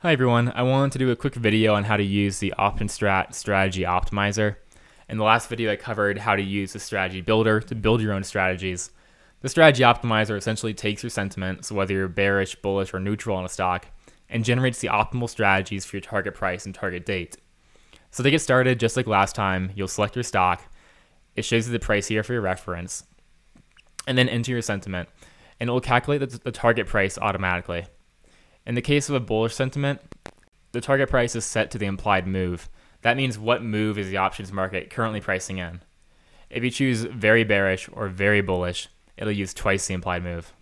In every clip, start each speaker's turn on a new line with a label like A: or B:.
A: Hi everyone, I wanted to do a quick video on how to use the OptionStrat strategy optimizer. In the last video I covered how to use the strategy builder to build your own strategies. The strategy optimizer essentially takes your sentiment, so whether you're bearish, bullish, or neutral on a stock, and generates the optimal strategies for your target price and target date. So to get started, just like last time, you'll select your stock. It shows you the price here for your reference, and then enter your sentiment, and it will calculate the target price automatically. In the case of a bullish sentiment, the target price is set to the implied move. That means what move is the options market currently pricing in. If you choose very bearish or very bullish, it'll use twice the implied move.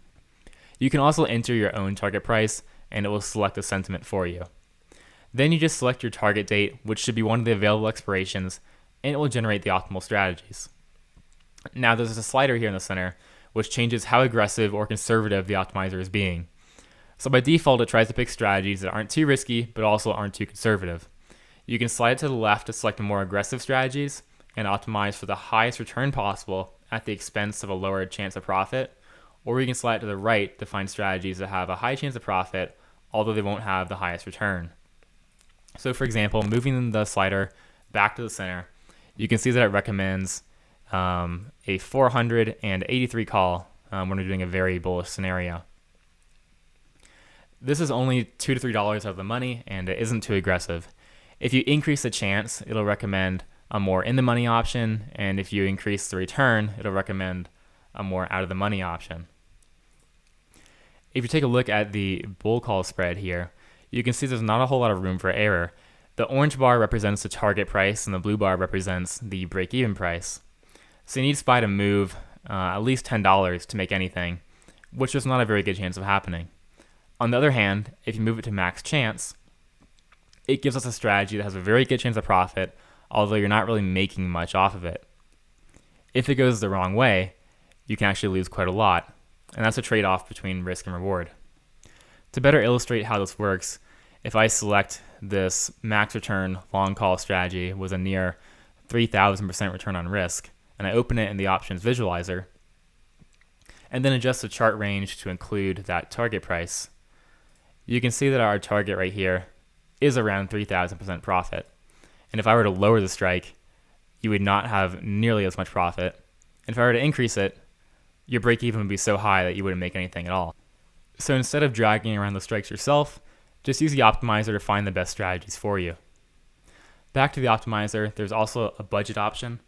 A: You can also enter your own target price and it will select the sentiment for you. Then you just select your target date, which should be one of the available expirations, and it will generate the optimal strategies. Now there's a slider here in the center, which changes how aggressive or conservative the optimizer is being. So by default, it tries to pick strategies that aren't too risky, but also aren't too conservative. You can slide it to the left to select the more aggressive strategies and optimize for the highest return possible at the expense of a lower chance of profit, or you can slide it to the right to find strategies that have a high chance of profit, although they won't have the highest return. So for example, moving the slider back to the center, you can see that it recommends a 483 call when we're doing a very bullish scenario. This is only $2 to $3 out of the money, and it isn't too aggressive. If you increase the chance, it'll recommend a more in-the-money option, and if you increase the return, it'll recommend a more out-of-the-money option. If you take a look at the bull call spread here, you can see there's not a whole lot of room for error. The orange bar represents the target price, and the blue bar represents the break-even price. So you need SPY to move at least $10 to make anything, which is not a very good chance of happening. On the other hand, if you move it to max chance, it gives us a strategy that has a very good chance of profit, although you're not really making much off of it. If it goes the wrong way, you can actually lose quite a lot, and that's a trade-off between risk and reward. To better illustrate how this works, if I select this max return long call strategy with a near 3,000% return on risk, and I open it in the options visualizer, and then adjust the chart range to include that target price, you can see that our target right here is around 3,000% profit. And if I were to lower the strike, you would not have nearly as much profit. And if I were to increase it, your break even would be so high that you wouldn't make anything at all. So instead of dragging around the strikes yourself, just use the optimizer to find the best strategies for you. Back to the optimizer, there's also a budget option.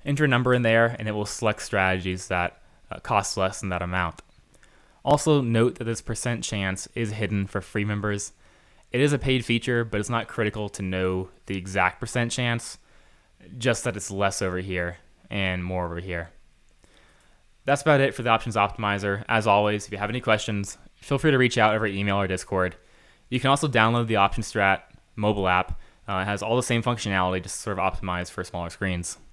A: Enter a number in there and it will select strategies that cost less than that amount. Also note that this percent chance is hidden for free members. It is a paid feature, but it's not critical to know the exact percent chance, just that it's less over here and more over here. That's about it for the options optimizer. As always, if you have any questions, feel free to reach out over email or Discord. You can also download the OptionStrat mobile app. It has all the same functionality, just sort of optimized for smaller screens.